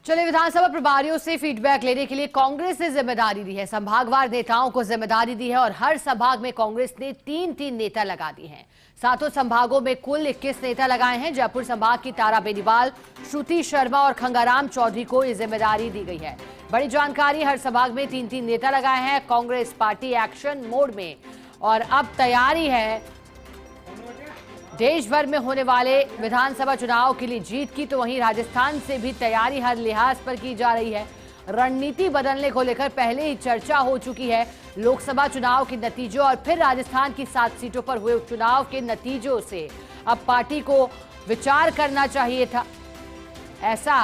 चलिए, विधानसभा प्रभारियों से फीडबैक लेने के लिए कांग्रेस ने जिम्मेदारी दी है। संभागवार नेताओं को जिम्मेदारी दी है और हर संभाग में कांग्रेस ने तीन तीन नेता लगा दिए हैं। सातों संभागों में कुल 21 नेता लगाए हैं। जयपुर संभाग की तारा बेनीवाल, श्रुति शर्मा और खंगाराम चौधरी को ये जिम्मेदारी दी गई है। बड़ी जानकारी, हर संभाग में तीन तीन नेता लगाए हैं। कांग्रेस पार्टी एक्शन मोड में और अब तैयारी है देश भर में होने वाले विधानसभा चुनाव के लिए जीत की, तो वहीं राजस्थान से भी तैयारी हर लिहाज पर की जा रही है। रणनीति बदलने को लेकर पहले ही चर्चा हो चुकी है। लोकसभा चुनाव के नतीजों और फिर राजस्थान की 7 सीटों पर हुए उपचुनाव के नतीजों से अब पार्टी को विचार करना चाहिए था। ऐसा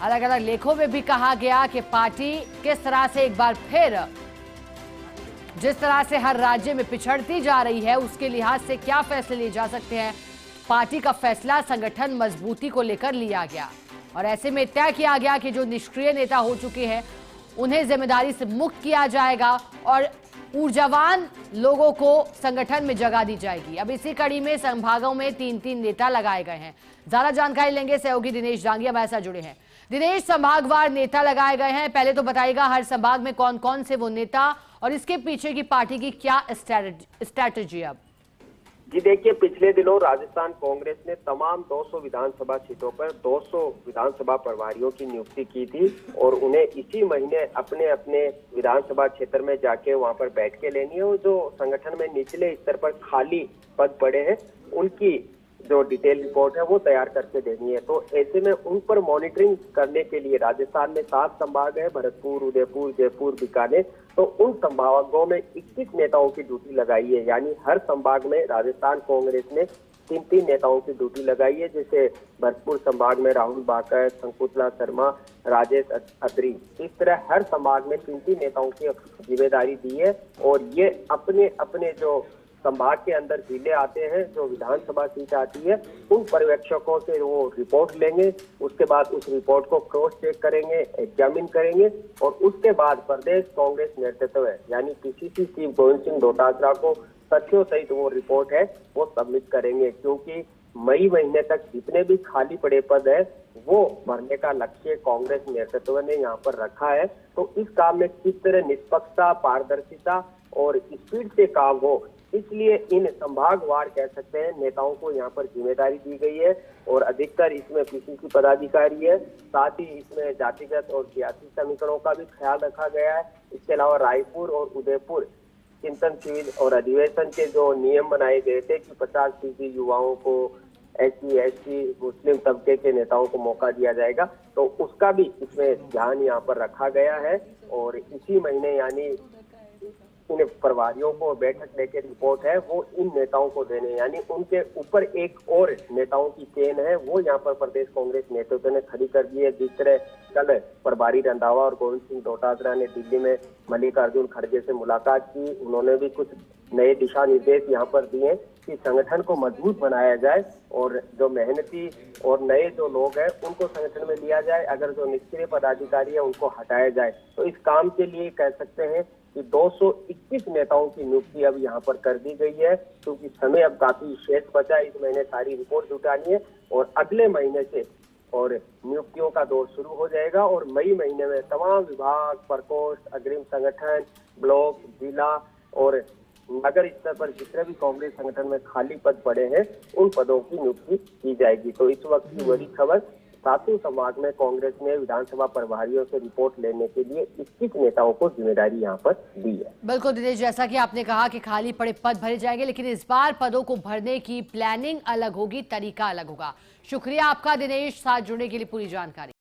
अलग अलग लेखों में भी कहा गया कि पार्टी किस तरह से एक बार फिर जिस तरह से हर राज्य में पिछड़ती जा रही है, उसके लिहाज से क्या फैसले लिए जा सकते हैं। पार्टी का फैसला संगठन मजबूती को लेकर लिया गया और ऐसे में तय किया गया कि जो निष्क्रिय नेता हो चुके हैं उन्हें जिम्मेदारी से मुक्त किया जाएगा और ऊर्जावान लोगों को संगठन में जगह दी जाएगी। अब इसी कड़ी में संभागों में तीन तीन नेता लगाए गए हैं। ज्यादा जानकारी लेंगे सहयोगी दिनेश जांगिया हमारे साथ जुड़े हैं। दिनेश, संभागवार नेता लगाए गए हैं, पहले तो बताइएगा हर संभाग में कौन कौन से वो नेता और इसके पीछे की पार्टी की क्या स्ट्रैटेजी। अब जी देखिए, पिछले दिनों राजस्थान कांग्रेस ने तमाम 200 विधानसभा सीटों पर 200 विधानसभा प्रभारियों की नियुक्ति की थी और उन्हें इसी महीने अपने अपने विधानसभा क्षेत्र में जाके वहां पर बैठ के लेनी है और जो संगठन में निचले स्तर पर खाली पद पड़े हैं उनकी जो डिटेल रिपोर्ट है वो तैयार करके देनी है। तो ऐसे में उन पर मॉनिटरिंग करने के लिए राजस्थान में 7 संभाग है, भरतपुर, उदयपुर, जयपुर, बीकानेर। तो उन संभागों में 21 नेताओं की ड्यूटी लगाई है, यानी हर संभाग में राजस्थान कांग्रेस ने 3-3 नेताओं की ड्यूटी लगाई है। जैसे भरतपुर संभाग में राहुल बाकर, शंकुतला शर्मा, राजेश अत्री, इस तरह हर संभाग में 3-3 नेताओं की जिम्मेदारी दी है और ये अपने अपने जो संभाग के अंदर जिले आते हैं, जो विधानसभा सीट आती है, उन पर्यवेक्षकों से वो रिपोर्ट लेंगे। उसके बाद उस रिपोर्ट को क्रॉस चेक करेंगे, एग्जामिन करेंगे और उसके बाद प्रदेश कांग्रेस नेतृत्व है यानी पीसीसी चीफ गोविंद सिंह डोटासरा को तथ्यों सहित वो रिपोर्ट है वो सबमिट करेंगे, क्योंकि मई महीने तक जितने भी खाली पड़े पद है वो भरने का लक्ष्य कांग्रेस नेतृत्व ने यहाँ पर रखा है। तो इस काम में किस तरह निष्पक्षता, पारदर्शिता और स्पीड से काम हो, इसलिए इन संभागवार कह सकते हैं नेताओं को यहाँ पर जिम्मेदारी दी गई है और अधिकतर इसमें पीसीसी पदाधिकारी है। साथ ही इसमें जातिगत और सियासी समीकरणों का भी ख्याल रखा गया है। इसके अलावा रायपुर और उदयपुर चिंतन शिविर और अधिवेशन के जो नियम बनाए गए थे कि 50% युवाओं को, SC, ST, मुस्लिम तबके के नेताओं को मौका दिया जाएगा, तो उसका भी इसमें ध्यान यहाँ पर रखा गया है और इसी महीने यानी इन प्रभारियों को बैठक लेकर रिपोर्ट है वो इन नेताओं को देने, यानी उनके ऊपर एक और नेताओं की चेन है वो यहाँ पर प्रदेश कांग्रेस नेतृत्व ने खड़ी कर दी है। जिस तरह कल प्रभारी रंधावा और गोविंद सिंह डोटासरा ने दिल्ली में मल्लिकार्जुन खड़गे से मुलाकात की, उन्होंने भी कुछ नए दिशा निर्देश यहाँ पर दिए कि संगठन को मजबूत बनाया जाए और जो मेहनती और नए जो लोग हैं उनको संगठन में लिया जाए, अगर जो निष्क्रिय पदाधिकारी है उनको हटाया जाए। तो इस काम के लिए कह सकते हैं कि 221 नेताओं की नियुक्ति अब यहाँ पर कर दी गई है, क्योंकि समय अब काफी शेष बचा है। इस महीने सारी रिपोर्ट जुटानी है और अगले महीने से और नियुक्तियों का दौर शुरू हो जाएगा और मई महीने में तमाम विभाग, प्रकोष्ठ, अग्रिम संगठन, ब्लॉक, जिला और नगर स्तर पर जितने भी कांग्रेस संगठन में खाली पद पड़े हैं उन पदों की नियुक्ति की जाएगी। तो इस वक्त की बड़ी खबर, सातों संभाग में कांग्रेस ने विधानसभा प्रभारियों से रिपोर्ट लेने के लिए 21 नेताओं को जिम्मेदारी यहां पर दी है। बिल्कुल दिनेश, जैसा कि आपने कहा कि खाली पड़े पद भरे जाएंगे, लेकिन इस बार पदों को भरने की प्लानिंग अलग होगी, तरीका अलग होगा। शुक्रिया आपका दिनेश, साथ जुड़ने के लिए पूरी जानकारी।